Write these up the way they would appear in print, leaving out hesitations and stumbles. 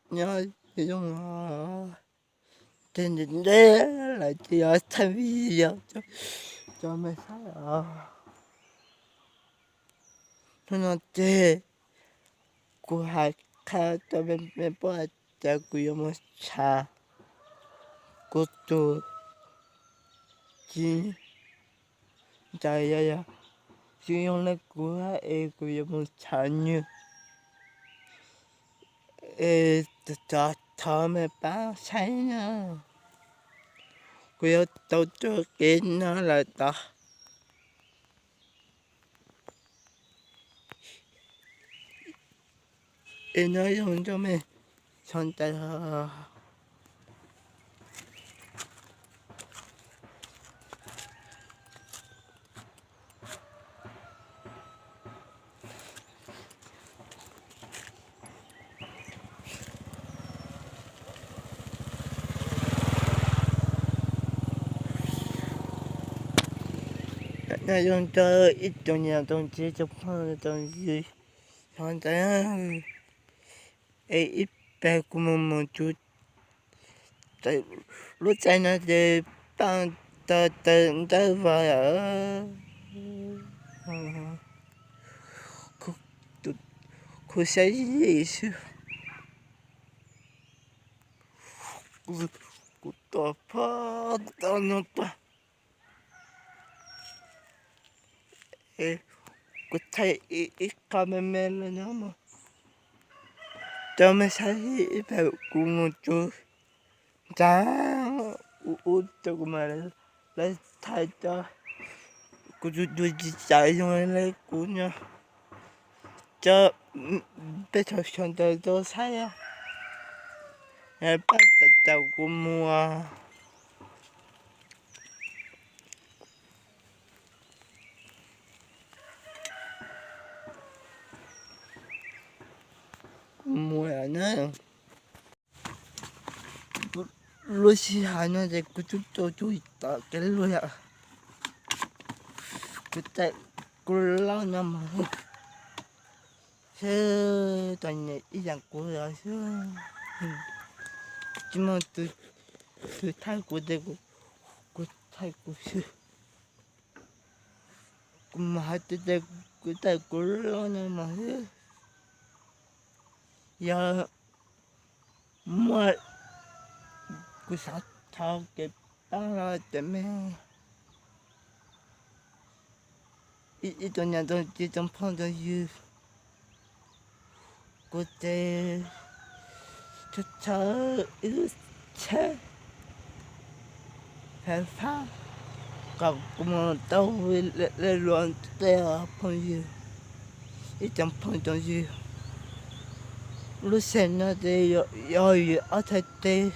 nhớ chung trên đỉnh đế là chỉ ở thay video cho mấy sao nó thế của hai khai cho bên bỏ cho của một cha của tôi chỉ chạy ra chỉ用来của ai của một cha như cho thơm bao say nha của tôi cho cái nó là đó nó dùng cho mình son tay nó dùng cho ít trong nhà trong chế trong phong trong gì son tay ít bé của một chút tại lúc chạy nó thì bằng tờ vào ở khu xây gì chứ cụ tỏ phát tao nó tao cụ thấy ít cameraman là nó mà cho mấy sai ít bé của một chút giá út cho mà lấy thay cho cô đuôi chạy xong lấy cô nha cho bé cho chọn tới tôi sai á bắt đầu cô mua nữa lúc xí nó thì cô chú 있다 cái luôn ạ 그때 꿀라냐마 세단에 이장 꼬라서 지만 그 탈고 되고 그 탈고 그 할때 되고 그때 꿀라냐마 야 뭐그 사타게 따라 때문에 이던 야던 지던 펀더 유 그때 저차 이차 회사 가고 또 레론 때 펀유 이던 펀더 유 루센나데 여유 아타테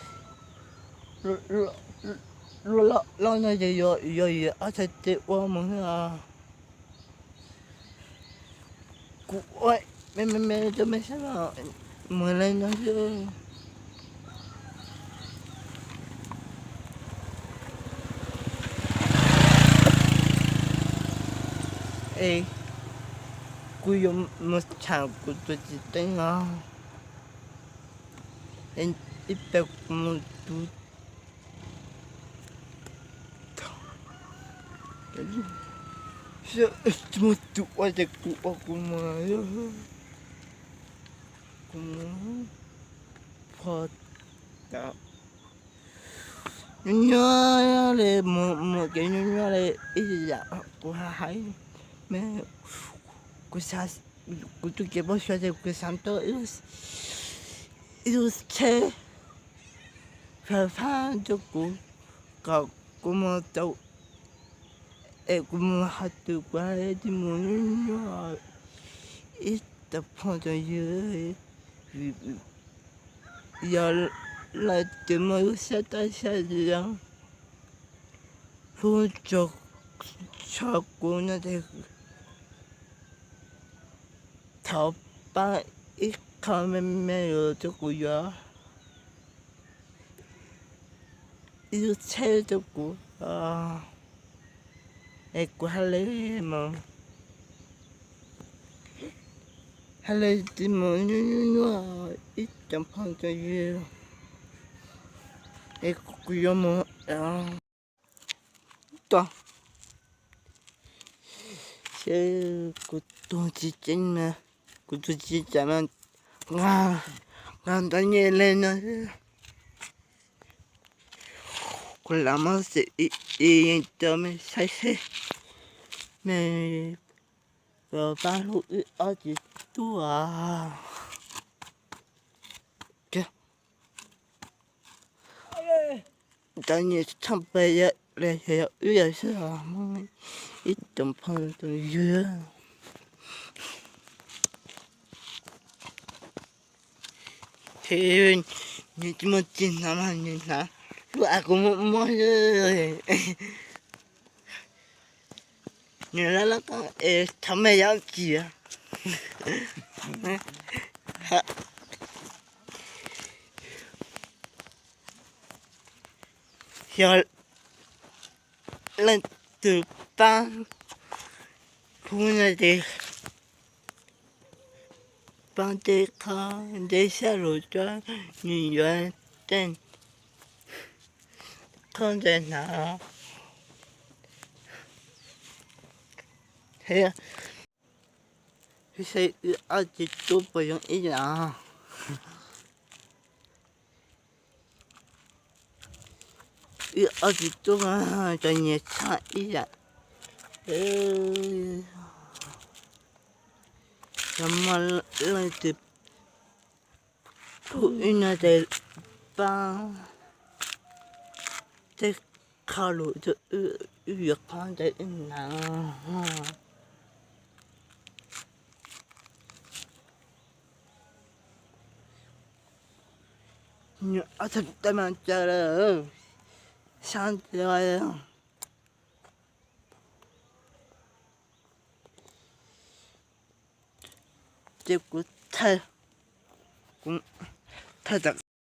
로나데 여유 아타테 와mon아 ôi mẹ cho mẹ xem nào mở lên nó chứ ê cô dùng một chảo của tôi chỉ tên ngon em ít bèo một chút một chút ở đây cũng mà cũng phật đạo nhớ là một cái nhớ là ít dạ của hai mẹ của sao của tôi kia bao giờ của sáng tối yêu xe phải pha cho cậu của một tàu em cũng hát từ qua thì muốn nhớ ít tập phong cho dưới giờ là từ mới sẽ tới sẽ rằng luôn cho cô nó thì thọ ba ít không mẹ rồi cho cô giờ yêu xe cho cô em cô hay lấy mà 할래지 뭐누누누아 이점 판자유 에코쿠요 뭐야 또 그것도 진짜면 그것도 진짜면 다니엘레는 콜라마스 이 점에 사실 네 바로 어디 또아 다니엘 참배야 레야 의여서 이점 판자유 태윤 니지못진 남았냐 aku mau nyala kan 참에 양지야 열 lần ban 부모님들 반대가 대사로자 유연된 컨텐츠나 해야 회사에 아직도 보용이잖아. 이 아직도 저녁 차이야. 정말로 부인들 빵 데카로 저 유약한 데 있나. 어떻다면 짜라 산들어요. 찍고 탈 타다가